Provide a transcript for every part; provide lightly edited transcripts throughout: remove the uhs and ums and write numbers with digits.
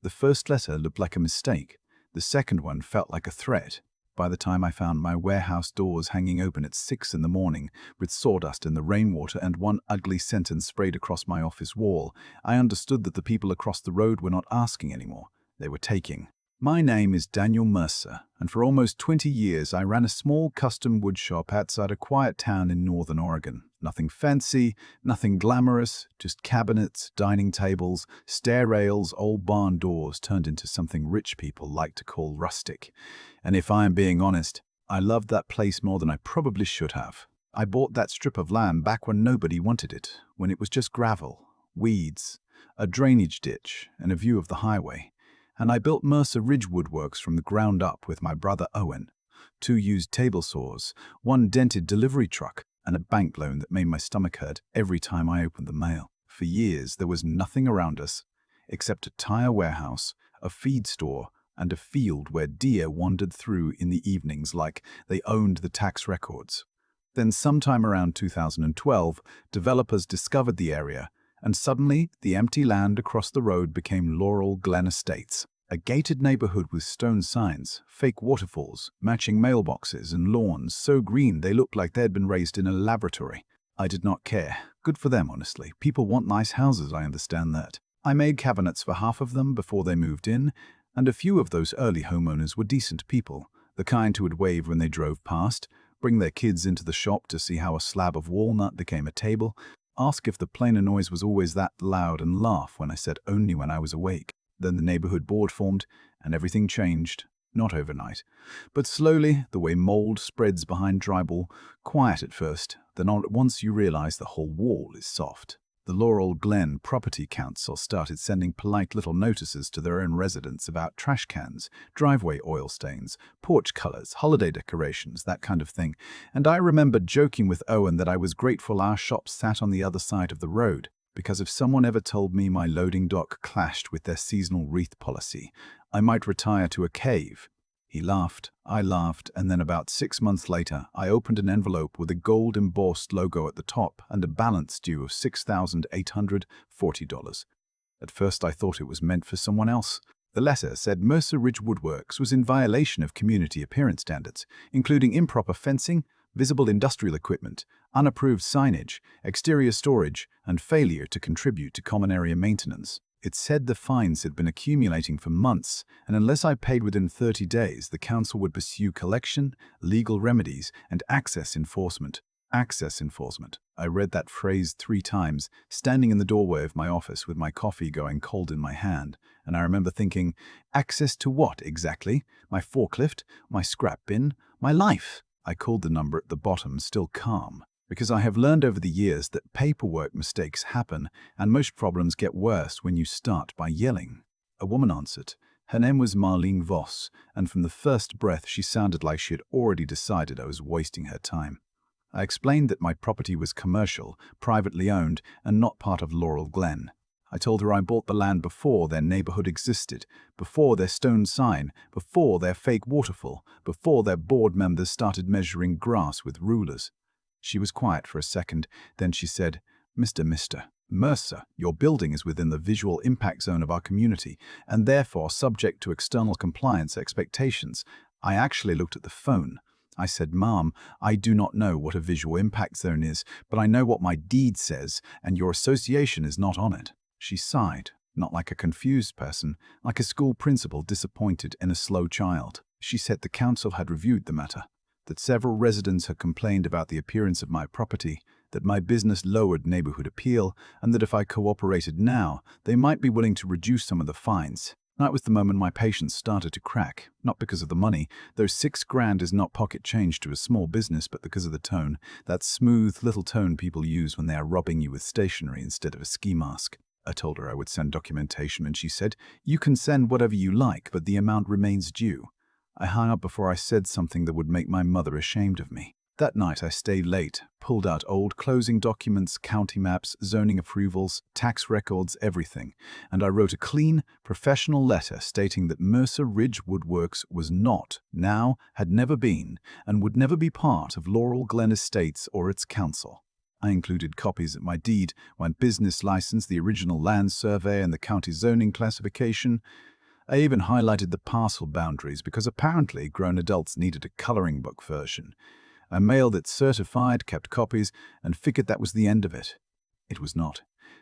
The first letter looked like a mistake. The second one felt like a threat. By the time I found my warehouse doors hanging open at 6 in the morning, with sawdust in the rainwater and one ugly sentence sprayed across my office wall, I understood that the people across the road were not asking anymore. They were taking. My name is Daniel Mercer, and for almost 20 years I ran a small custom wood shop outside a quiet town in northern Oregon. Nothing fancy, nothing glamorous, just cabinets, dining tables, stair rails, old barn doors turned into something rich people like to call rustic. And if I am being honest, I loved that place more than I probably should have. I bought that strip of land back when nobody wanted it, when it was just gravel, weeds, a drainage ditch, and a view of the highway. And I built Mercer Ridge Woodworks from the ground up with my brother Owen. 2 used table saws, 1 dented delivery truck, and a bank loan that made my stomach hurt every time I opened the mail. For years, there was nothing around us except a tire warehouse, a feed store, and a field where deer wandered through in the evenings like they owned the tax records. Then sometime around 2012, developers discovered the area, and suddenly the empty land across the road became Laurel Glen Estates, a gated neighborhood with stone signs, fake waterfalls, matching mailboxes, and lawns so green they looked like they'd been raised in a laboratory. I did not care. Good for them, honestly. People want nice houses, I understand that. I made cabinets for half of them before they moved in, and a few of those early homeowners were decent people, the kind who would wave when they drove past, bring their kids into the shop to see how a slab of walnut became a table, ask if the planer noise was always that loud, and laugh when I said only when I was awake. Then the neighborhood board formed, and everything changed. Not overnight, but slowly, the way mold spreads behind drywall, quiet at first, then all at once you realize the whole wall is soft. The Laurel Glen Property Council started sending polite little notices to their own residents about trash cans, driveway oil stains, porch colors, holiday decorations, that kind of thing. And I remember joking with Owen that I was grateful our shop sat on the other side of the road, because if someone ever told me my loading dock clashed with their seasonal wreath policy, I might retire to a cave. He laughed, I laughed, and then about 6 months later, I opened an envelope with a gold-embossed logo at the top and a balance due of $6,840. At first I thought it was meant for someone else. The letter said Mercer Ridge Woodworks was in violation of community appearance standards, including improper fencing, visible industrial equipment, unapproved signage, exterior storage, and failure to contribute to common area maintenance. It said the fines had been accumulating for months, and unless I paid within 30 days, the council would pursue collection, legal remedies, and access enforcement. Access enforcement. I read that phrase 3 times, standing in the doorway of my office with my coffee going cold in my hand, and I remember thinking, access to what exactly? My forklift? My scrap bin? My life? I called the number at the bottom, still calm, because I have learned over the years that paperwork mistakes happen, and most problems get worse when you start by yelling. A woman answered. Her name was Marlene Voss, and from the first breath she sounded like she had already decided I was wasting her time. I explained that my property was commercial, privately owned, and not part of Laurel Glen. I told her I bought the land before their neighborhood existed, before their stone sign, before their fake waterfall, before their board members started measuring grass with rulers. She was quiet for a second, then she said, Mr. Mercer, your building is within the visual impact zone of our community, and therefore subject to external compliance expectations. I actually looked at the phone. I said, Ma'am, I do not know what a visual impact zone is, but I know what my deed says, and your association is not on it. She sighed, not like a confused person, like a school principal disappointed in a slow child. She said the council had reviewed the matter, that several residents had complained about the appearance of my property, that my business lowered neighborhood appeal, and that if I cooperated now, they might be willing to reduce some of the fines. That was the moment my patience started to crack, not because of the money, though $6,000 is not pocket change to a small business, but because of the tone, that smooth little tone people use when they are robbing you with stationery instead of a ski mask. I told her I would send documentation, and she said, You can send whatever you like, but the amount remains due. I hung up before I said something that would make my mother ashamed of me. That night I stayed late, pulled out old closing documents, county maps, zoning approvals, tax records, everything, and I wrote a clean, professional letter stating that Mercer Ridge Woodworks was not, now, had never been, and would never be part of Laurel Glen Estates or its council. I included copies of my deed, my business license, the original land survey, and the county zoning classification. I even highlighted the parcel boundaries because apparently grown adults needed a coloring book version. I mailed it certified, kept copies, and figured that was the end of it. It was not.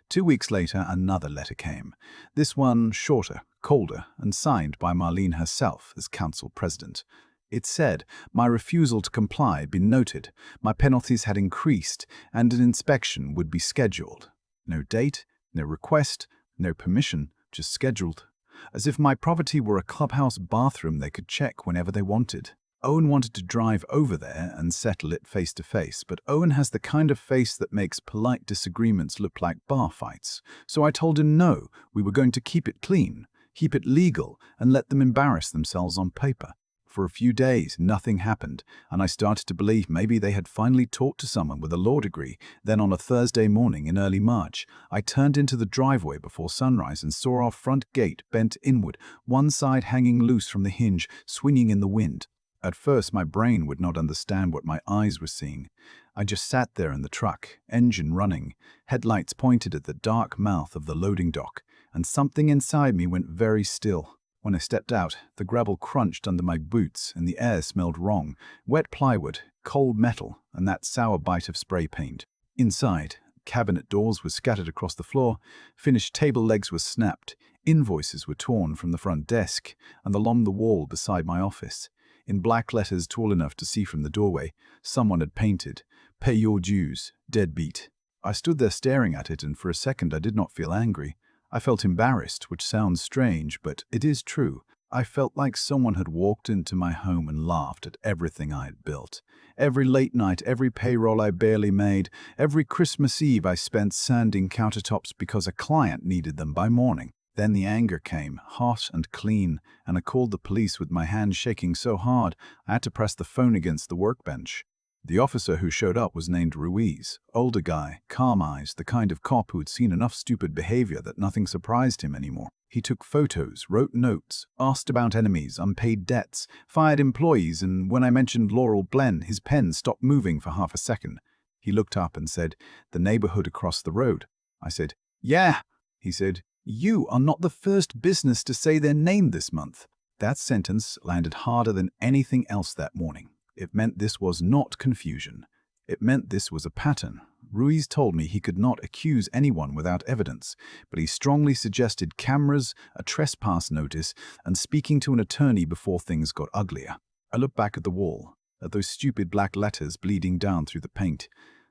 2 weeks later, another letter came. This one shorter, colder, and signed by Marlene herself as council president. It said, my refusal to comply had been noted, my penalties had increased, and an inspection would be scheduled. No date, no request, no permission, just scheduled. As if my property were a clubhouse bathroom they could check whenever they wanted. Owen wanted to drive over there and settle it face to face, but Owen has the kind of face that makes polite disagreements look like bar fights. So I told him no, we were going to keep it clean, keep it legal, and let them embarrass themselves on paper. For a few days, nothing happened, and I started to believe maybe they had finally talked to someone with a law degree. Then on a Thursday morning in early March, I turned into the driveway before sunrise and saw our front gate bent inward, one side hanging loose from the hinge, swinging in the wind. At first, my brain would not understand what my eyes were seeing. I just sat there in the truck, engine running, headlights pointed at the dark mouth of the loading dock, and something inside me went very still. When I stepped out, the gravel crunched under my boots and the air smelled wrong, wet plywood, cold metal, and that sour bite of spray paint. Inside, cabinet doors were scattered across the floor, finished table legs were snapped, invoices were torn from the front desk and along the wall beside my office. In black letters tall enough to see from the doorway, someone had painted, "Pay your dues, deadbeat." I stood there staring at it, and for a second I did not feel angry. I felt embarrassed, which sounds strange, but it is true. I felt like someone had walked into my home and laughed at everything I had built. Every late night, every payroll I barely made, every Christmas Eve I spent sanding countertops because a client needed them by morning. Then the anger came, hot and clean, and I called the police with my hand shaking so hard I had to press the phone against the workbench. The officer who showed up was named Ruiz, older guy, calm eyes, the kind of cop who had seen enough stupid behavior that nothing surprised him anymore. He took photos, wrote notes, asked about enemies, unpaid debts, fired employees, and when I mentioned Laurel Glen, his pen stopped moving for half a second. He looked up and said, "The neighborhood across the road." I said, "Yeah." He said, "You are not the first business to say their name this month." That sentence landed harder than anything else that morning. It meant this was not confusion. It meant this was a pattern. Ruiz told me he could not accuse anyone without evidence, but he strongly suggested cameras, a trespass notice, and speaking to an attorney before things got uglier. I looked back at the wall, at those stupid black letters bleeding down through the paint,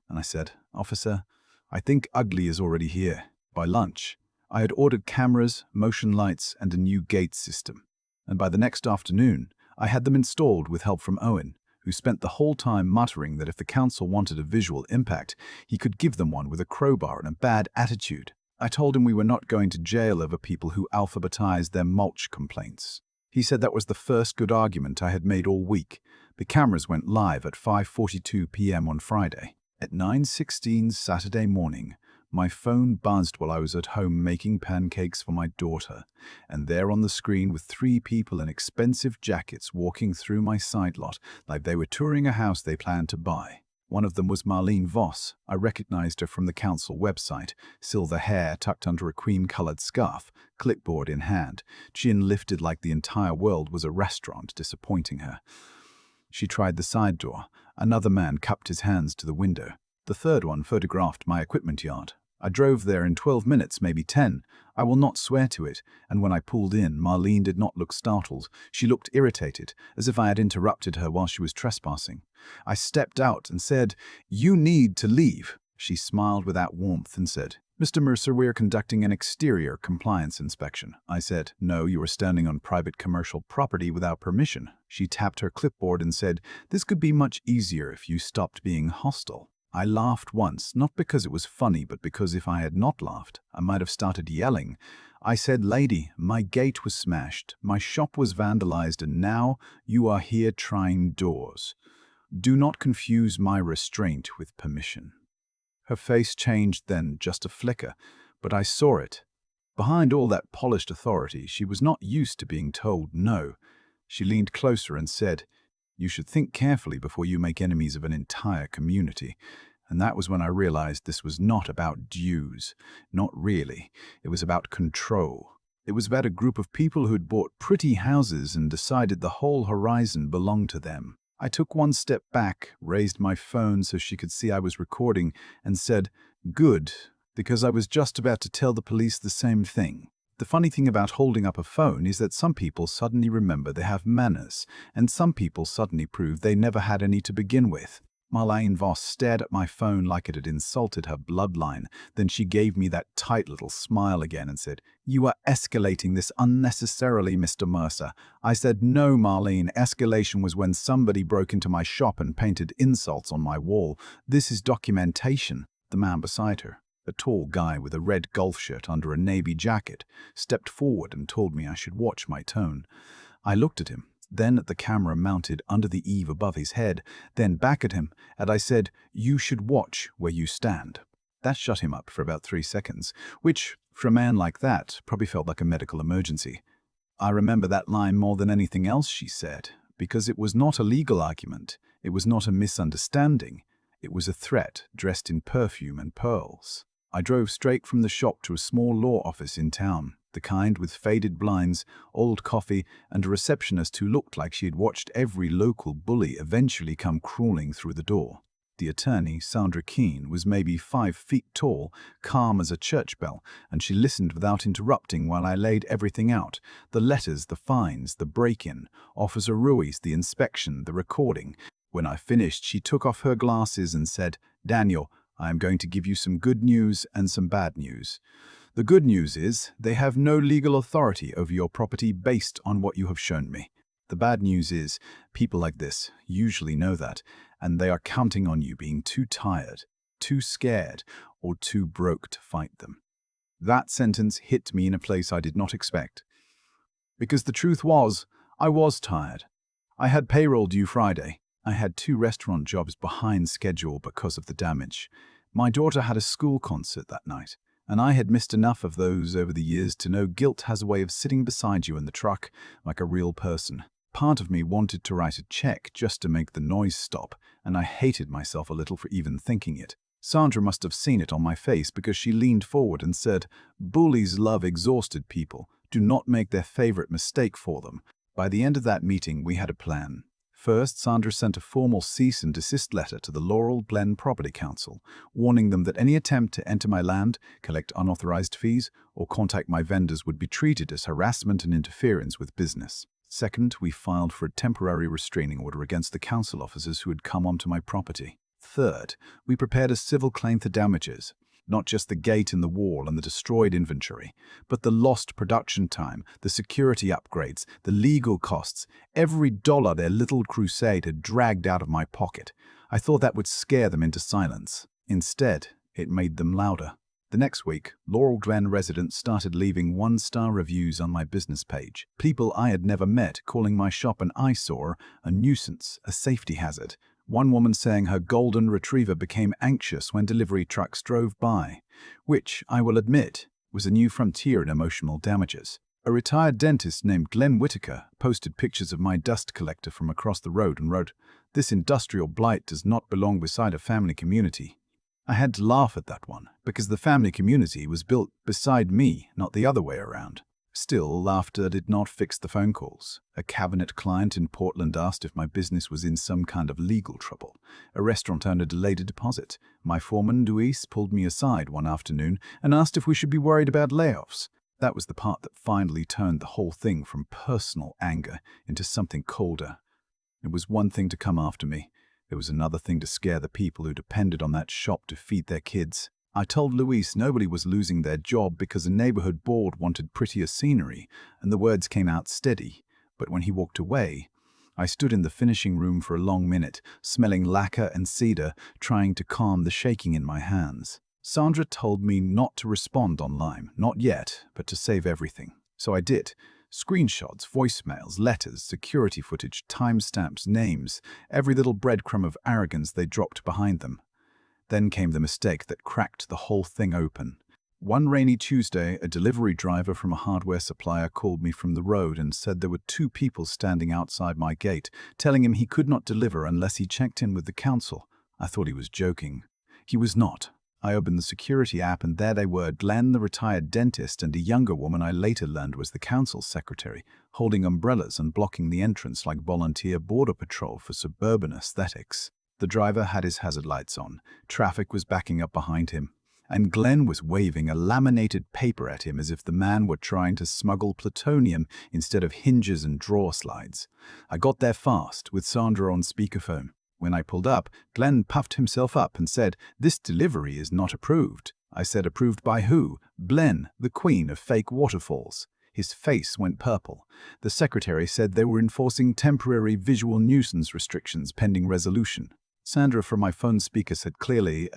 and I said, "Officer, I think ugly is already here." By lunch, I had ordered cameras, motion lights, and a new gate system. And by the next afternoon, I had them installed with help from Owen, who spent the whole time muttering that if the council wanted a visual impact, he could give them one with a crowbar and a bad attitude. I told him we were not going to jail over people who alphabetized their mulch complaints. He said that was the first good argument I had made all week. The cameras went live at 5:42 p.m. on Friday. At 9:16 Saturday morning, my phone buzzed while I was at home making pancakes for my daughter, and there on the screen were 3 people in expensive jackets walking through my side lot like they were touring a house they planned to buy. One of them was Marlene Voss. I recognized her from the council website, silver hair tucked under a cream-colored scarf, clipboard in hand, chin lifted like the entire world was a restaurant disappointing her. She tried the side door. Another man cupped his hands to the window. The third one photographed my equipment yard. I drove there in 12 minutes, maybe 10. I will not swear to it, and when I pulled in, Marlene did not look startled. She looked irritated, as if I had interrupted her while she was trespassing. I stepped out and said, "You need to leave." She smiled without warmth and said, "Mr. Mercer, we are conducting an exterior compliance inspection." I said, "No, you are standing on private commercial property without permission." She tapped her clipboard and said, "This could be much easier if you stopped being hostile." I laughed once, not because it was funny, but because if I had not laughed, I might have started yelling. I said, "Lady, my gate was smashed, my shop was vandalized, and now you are here trying doors. Do not confuse my restraint with permission." Her face changed then, just a flicker, but I saw it. Behind all that polished authority, she was not used to being told no. She leaned closer and said, "You should think carefully before you make enemies of an entire community." And that was when I realized this was not about dues. Not really. It was about control. It was about a group of people who'd bought pretty houses and decided the whole horizon belonged to them. I took one step back, raised my phone so she could see I was recording, and said, "Good," because I was just about to tell the police the same thing. The funny thing about holding up a phone is that some people suddenly remember they have manners, and some people suddenly prove they never had any to begin with. Marlene Voss stared at my phone like it had insulted her bloodline. Then she gave me that tight little smile again and said, "You are escalating this unnecessarily, Mr. Mercer." I said, "No, Marlene, escalation was when somebody broke into my shop and painted insults on my wall. This is documentation." The man beside her, a tall guy with a red golf shirt under a navy jacket, stepped forward and told me I should watch my tone. I looked at him, then at the camera mounted under the eave above his head, then back at him, and I said, "You should watch where you stand." That shut him up for about 3 seconds, which, for a man like that, probably felt like a medical emergency. "I remember that line more than anything else," she said, "because it was not a legal argument, it was not a misunderstanding, it was a threat dressed in perfume and pearls." I drove straight from the shop to a small law office in town, the kind with faded blinds, old coffee, and a receptionist who looked like she had watched every local bully eventually come crawling through the door. The attorney, Sandra Keene, was maybe 5 feet tall, calm as a church bell, and she listened without interrupting while I laid everything out: the letters, the fines, the break-in, Officer Ruiz, the inspection, the recording. When I finished, she took off her glasses and said, "Daniel, I am going to give you some good news and some bad news. The good news is they have no legal authority over your property based on what you have shown me. The bad news is people like this usually know that, and they are counting on you being too tired, too scared, or too broke to fight them." That sentence hit me in a place I did not expect. Because the truth was, I was tired. I had payroll due Friday. I had 2 restaurant jobs behind schedule because of the damage. My daughter had a school concert that night, and I had missed enough of those over the years to know guilt has a way of sitting beside you in the truck like a real person. Part of me wanted to write a check just to make the noise stop, and I hated myself a little for even thinking it. Sandra must have seen it on my face because she leaned forward and said, "Bullies love exhausted people. Do not make their favorite mistake for them." By the end of that meeting, we had a plan. First, Sandra sent a formal cease and desist letter to the Laurel Glen Property Council, warning them that any attempt to enter my land, collect unauthorized fees, or contact my vendors would be treated as harassment and interference with business. Second, we filed for a temporary restraining order against the council officers who had come onto my property. Third, we prepared a civil claim for damages. Not just the gate in the wall and the destroyed inventory, but the lost production time, the security upgrades, the legal costs, every dollar their little crusade had dragged out of my pocket. I thought that would scare them into silence. Instead, it made them louder. The next week, Laurel Glen residents started leaving 1-star reviews on my business page. People I had never met calling my shop an eyesore, a nuisance, a safety hazard. One woman saying her golden retriever became anxious when delivery trucks drove by, which, I will admit, was a new frontier in emotional damages. A retired dentist named Glenn Whitaker posted pictures of my dust collector from across the road and wrote, "This industrial blight does not belong beside a family community." I had to laugh at that one, because the family community was built beside me, not the other way around. Still, laughter did not fix the phone calls. A cabinet client in Portland asked if my business was in some kind of legal trouble. A restaurant owner delayed a deposit. My foreman, Luis, pulled me aside one afternoon and asked if we should be worried about layoffs. That was the part that finally turned the whole thing from personal anger into something colder. It was one thing to come after me. It was another thing to scare the people who depended on that shop to feed their kids. I told Luis nobody was losing their job because a neighborhood board wanted prettier scenery, and the words came out steady. But when he walked away, I stood in the finishing room for a long minute, smelling lacquer and cedar, trying to calm the shaking in my hands. Sandra told me not to respond online, not yet, but to save everything. So I did. Screenshots, voicemails, letters, security footage, timestamps, names, every little breadcrumb of arrogance they dropped behind them. Then came the mistake that cracked the whole thing open. One rainy Tuesday, a delivery driver from a hardware supplier called me from the road and said there were 2 people standing outside my gate, telling him he could not deliver unless he checked in with the council. I thought he was joking. He was not. I opened the security app and there they were, Glenn, the retired dentist, and a younger woman I later learned was the council secretary, holding umbrellas and blocking the entrance like volunteer border patrol for suburban aesthetics. The driver had his hazard lights on, traffic was backing up behind him, and Glenn was waving a laminated paper at him as if the man were trying to smuggle plutonium instead of hinges and drawer slides. I got there fast, with Sandra on speakerphone. When I pulled up, Glenn puffed himself up and said, "This delivery is not approved." I said, "Approved by who?" "Blen, the queen of fake waterfalls." His face went purple. The secretary said they were enforcing temporary visual nuisance restrictions pending resolution. Sandra from my phone speaker said clearly,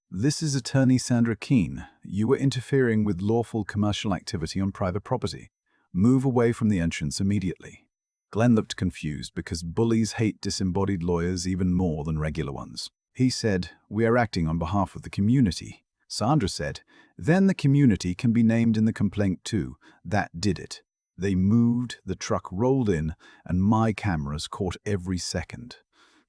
"This is attorney Sandra Keene. You were interfering with lawful commercial activity on private property. Move away from the entrance immediately." Glenn looked confused because bullies hate disembodied lawyers even more than regular ones. He said, "We are acting on behalf of the community." Sandra said, "Then the community can be named in the complaint too. That did it." They moved, the truck rolled in, and my cameras caught every second.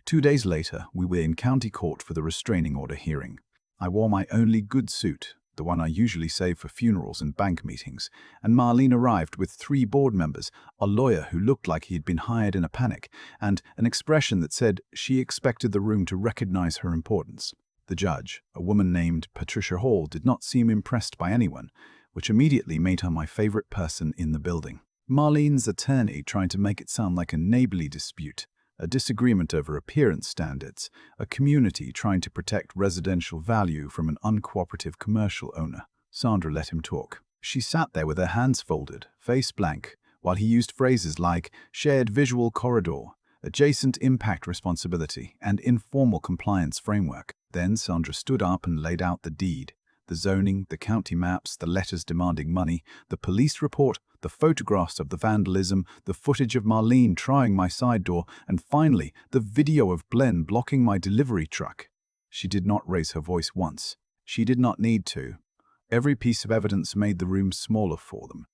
2 days later, we were in county court for the restraining order hearing. I wore my only good suit, the one I usually save for funerals and bank meetings, and Marlene arrived with 3 board members, a lawyer who looked like he had been hired in a panic, and an expression that said she expected the room to recognize her importance. The judge, a woman named Patricia Hall, did not seem impressed by anyone, which immediately made her my favorite person in the building. Marlene's attorney tried to make it sound like a neighborly dispute, a disagreement over appearance standards, a community trying to protect residential value from an uncooperative commercial owner. Sandra let him talk. She sat there with her hands folded, face blank, while he used phrases like shared visual corridor, adjacent impact responsibility, and informal compliance framework. Then Sandra stood up and laid out the deed. The zoning, the county maps, the letters demanding money, the police report, the photographs of the vandalism, the footage of Marlene trying my side door, and finally, the video of Glenn blocking my delivery truck. She did not raise her voice once. She did not need to. Every piece of evidence made the room smaller for them.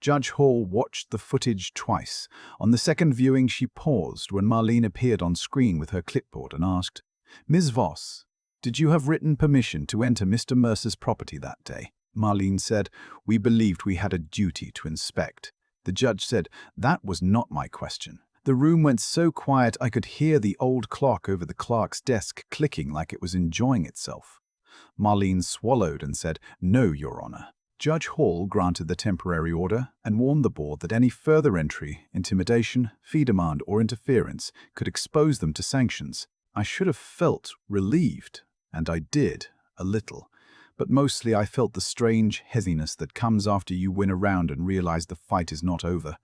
Judge Hall watched the footage twice. On the second viewing, she paused when Marlene appeared on screen with her clipboard and asked, "Ms. Voss, did you have written permission to enter Mr. Mercer's property that day?" Marlene said, "We believed we had a duty to inspect." The judge said, "That was not my question." The room went so quiet I could hear the old clock over the clerk's desk clicking like it was enjoying itself. Marlene swallowed and said, "No, Your Honor." Judge Hall granted the temporary order and warned the board that any further entry, intimidation, fee demand, or interference could expose them to sanctions. I should have felt relieved, and I did, a little. But mostly I felt the strange heaviness that comes after you win a round and realize the fight is not over.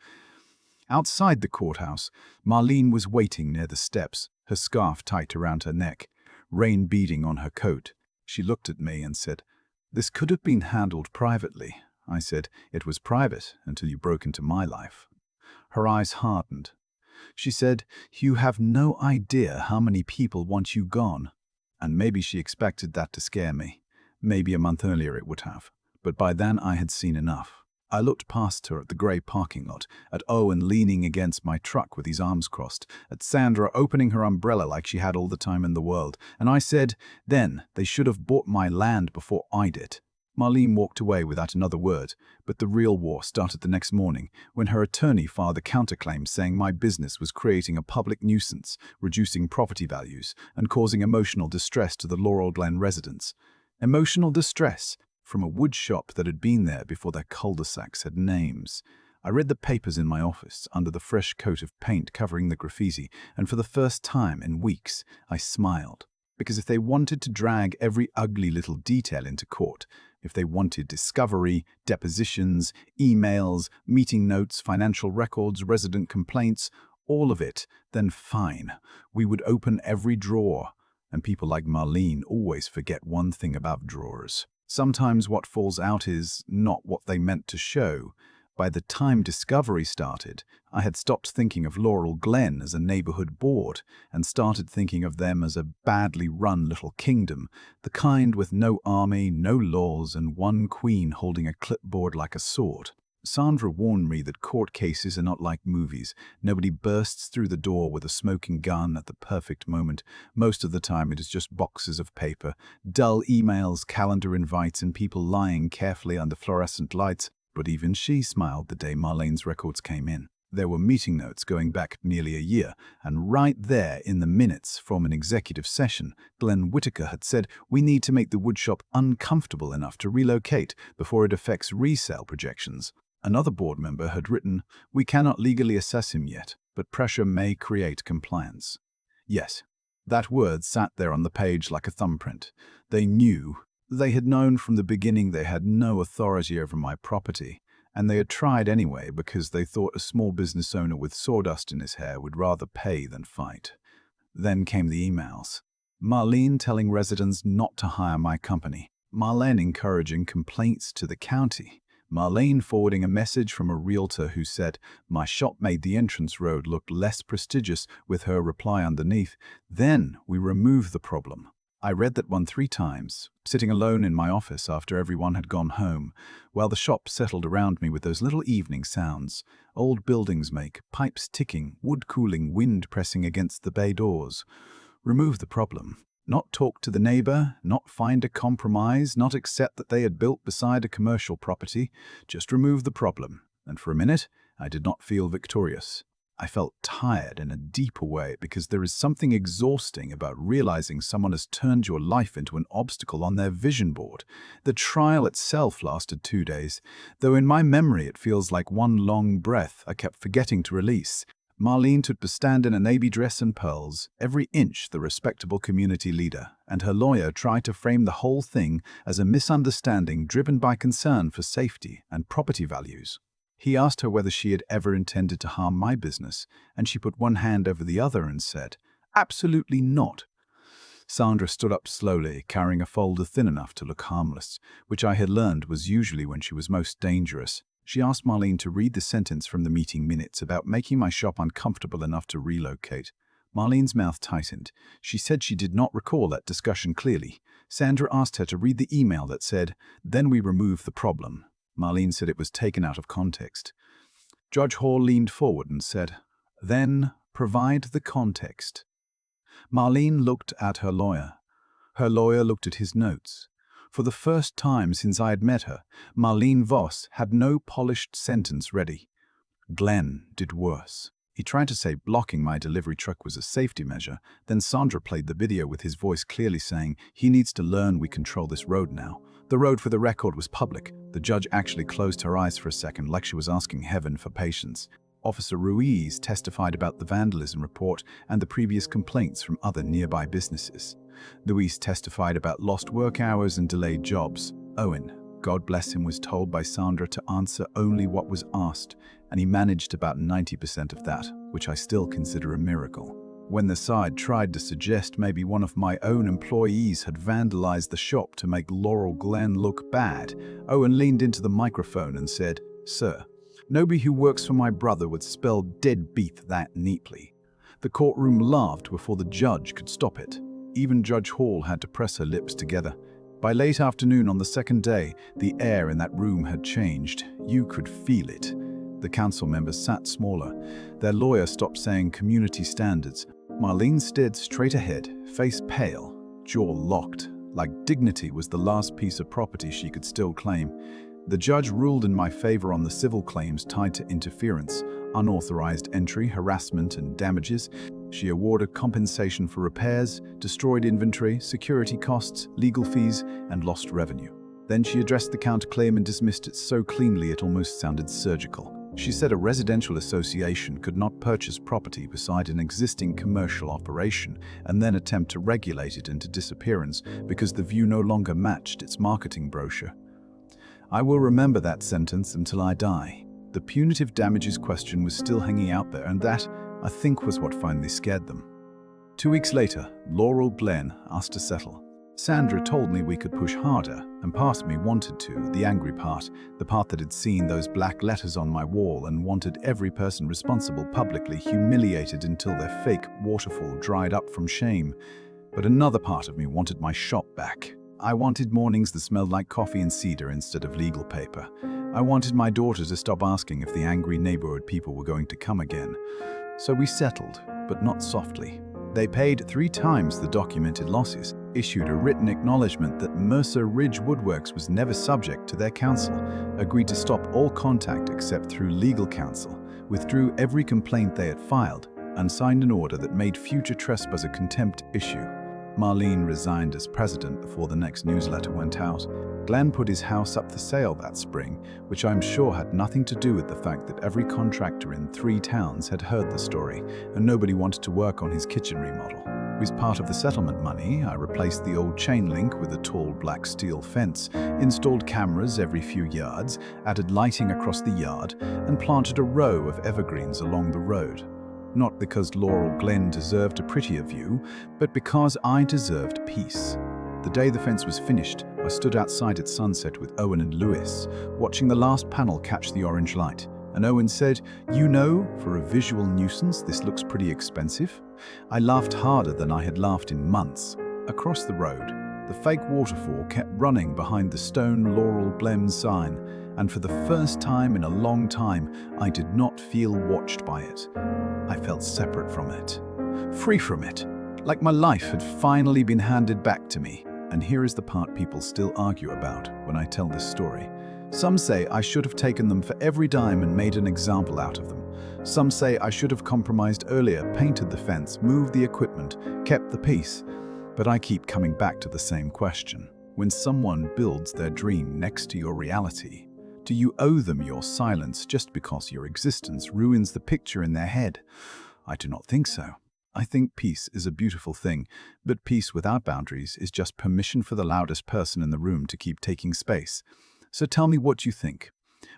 Outside the courthouse, Marlene was waiting near the steps, her scarf tight around her neck, rain beading on her coat. She looked at me and said, "This could have been handled privately." I said, "It was private until you broke into my life." Her eyes hardened. She said, "You have no idea how many people want you gone." And maybe she expected that to scare me. Maybe a month earlier it would have, but by then I had seen enough. I looked past her at the grey parking lot, at Owen leaning against my truck with his arms crossed, at Sandra opening her umbrella like she had all the time in the world, and I said, "Then they should have bought my land before I did." Marlene walked away without another word, but the real war started the next morning when her attorney filed a counterclaim saying my business was creating a public nuisance, reducing property values, and causing emotional distress to the Laurel Glen residents. Emotional distress from a wood shop that had been there before their cul-de-sacs had names. I read the papers in my office under the fresh coat of paint covering the graffiti, and for the first time in weeks, I smiled. Because if they wanted to drag every ugly little detail into court, if they wanted discovery, depositions, emails, meeting notes, financial records, resident complaints, all of it, then fine. We would open every drawer. And people like Marlene always forget one thing about drawers. Sometimes what falls out is not what they meant to show. By the time discovery started, I had stopped thinking of Laurel Glen as a neighborhood board and started thinking of them as a badly run little kingdom, the kind with no army, no laws, and one queen holding a clipboard like a sword. Sandra warned me that court cases are not like movies. Nobody bursts through the door with a smoking gun at the perfect moment. Most of the time it is just boxes of paper, dull emails, calendar invites, and people lying carefully under fluorescent lights. But even she smiled the day Marlene's records came in. There were meeting notes going back nearly a year, and right there in the minutes from an executive session, Glenn Whitaker had said, "We need to make the woodshop uncomfortable enough to relocate before it affects resale projections." Another board member had written, "We cannot legally assess him yet, but pressure may create compliance." Yes, that word sat there on the page like a thumbprint. They knew. They had known from the beginning they had no authority over my property. And they had tried anyway because they thought a small business owner with sawdust in his hair would rather pay than fight. Then came the emails. Marlene telling residents not to hire my company. Marlene encouraging complaints to the county. Marlene forwarding a message from a realtor who said, "My shop made the entrance road look less prestigious," with her reply underneath, "Then we remove the problem." I read that one 3 times, sitting alone in my office after everyone had gone home, while the shop settled around me with those little evening sounds old buildings make, pipes ticking, wood cooling, wind pressing against the bay doors. Remove the problem. Not talk to the neighbor, not find a compromise, not accept that they had built beside a commercial property. Just remove the problem. And for a minute, I did not feel victorious. I felt tired in a deeper way because there is something exhausting about realizing someone has turned your life into an obstacle on their vision board. The trial itself lasted 2 days, though in my memory it feels like one long breath I kept forgetting to release. Marlene took the stand in a navy dress and pearls, every inch the respectable community leader, and her lawyer tried to frame the whole thing as a misunderstanding driven by concern for safety and property values. He asked her whether she had ever intended to harm my business, and she put one hand over the other and said, "Absolutely not." Sandra stood up slowly, carrying a folder thin enough to look harmless, which I had learned was usually when she was most dangerous. She asked Marlene to read the sentence from the meeting minutes about making my shop uncomfortable enough to relocate. Marlene's mouth tightened. She said she did not recall that discussion clearly. Sandra asked her to read the email that said, "Then we remove the problem." Marlene said it was taken out of context. Judge Hall leaned forward and said, "Then provide the context." Marlene looked at her lawyer. Her lawyer looked at his notes. For the first time since I had met her, Marlene Voss had no polished sentence ready. Glenn did worse. He tried to say blocking my delivery truck was a safety measure, then Sandra played the video with his voice clearly saying, "He needs to learn we control this road now." The road for the record was public. The judge actually closed her eyes for a second, like she was asking heaven for patience. Officer Ruiz testified about the vandalism report and the previous complaints from other nearby businesses. Luis testified about lost work hours and delayed jobs. Owen, God bless him, was told by Sandra to answer only what was asked, and he managed about 90% of that, which I still consider a miracle. When the side tried to suggest maybe one of my own employees had vandalized the shop to make Laurel Glen look bad, Owen leaned into the microphone and said, "Sir, nobody who works for my brother would spell deadbeat that neatly." The courtroom laughed before the judge could stop it. Even Judge Hall had to press her lips together. By late afternoon on the second day, the air in that room had changed. You could feel it. The council members sat smaller. Their lawyer stopped saying community standards. Marlene stared straight ahead, face pale, jaw locked, like dignity was the last piece of property she could still claim. The judge ruled in my favor on the civil claims tied to interference, unauthorized entry, harassment, and damages. She awarded compensation for repairs, destroyed inventory, security costs, legal fees, and lost revenue. Then she addressed the counterclaim and dismissed it so cleanly it almost sounded surgical. She said a residential association could not purchase property beside an existing commercial operation and then attempt to regulate it into disappearance because the view no longer matched its marketing brochure. I will remember that sentence until I die. The punitive damages question was still hanging out there, and that, I think, was what finally scared them. 2 weeks later, Laurel Glen asked to settle. Sandra told me we could push harder, and part of me wanted to, the angry part, the part that had seen those black letters on my wall and wanted every person responsible publicly humiliated until their fake waterfall dried up from shame. But another part of me wanted my shop back. I wanted mornings that smelled like coffee and cedar instead of legal paper. I wanted my daughter to stop asking if the angry neighborhood people were going to come again. So we settled, but not softly. They paid 3 times the documented losses, issued a written acknowledgement that Mercer Ridge Woodworks was never subject to their counsel, agreed to stop all contact except through legal counsel, withdrew every complaint they had filed, and signed an order that made future trespass a contempt issue. Marlene resigned as president before the next newsletter went out. Glenn put his house up for sale that spring, which I'm sure had nothing to do with the fact that every contractor in 3 towns had heard the story and nobody wanted to work on his kitchen remodel. With part of the settlement money, I replaced the old chain link with a tall black steel fence, installed cameras every few yards, added lighting across the yard, and planted a row of evergreens along the road. Not because Laurel Glen deserved a prettier view, but because I deserved peace. The day the fence was finished, I stood outside at sunset with Owen and Lewis, watching the last panel catch the orange light. And Owen said, "You know, for a visual nuisance, this looks pretty expensive." I laughed harder than I had laughed in months. Across the road, the fake waterfall kept running behind the stone Laurel Glen sign, and for the first time in a long time, I did not feel watched by it. I felt separate from it, free from it, like my life had finally been handed back to me. And here is the part people still argue about when I tell this story. Some say I should have taken them for every dime and made an example out of them. Some say I should have compromised earlier, painted the fence, moved the equipment, kept the peace. But I keep coming back to the same question. When someone builds their dream next to your reality, do you owe them your silence just because your existence ruins the picture in their head? I do not think so. I think peace is a beautiful thing, but peace without boundaries is just permission for the loudest person in the room to keep taking space. So tell me what you think.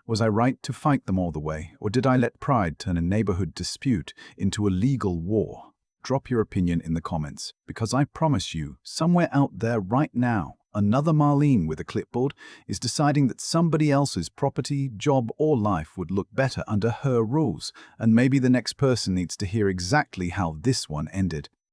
Was I right to fight them all the way, or did I let pride turn a neighborhood dispute into a legal war? Drop your opinion in the comments, because I promise you, somewhere out there right now, another Marlene with a clipboard is deciding that somebody else's property, job, or life would look better under her rules, and maybe the next person needs to hear exactly how this one ended.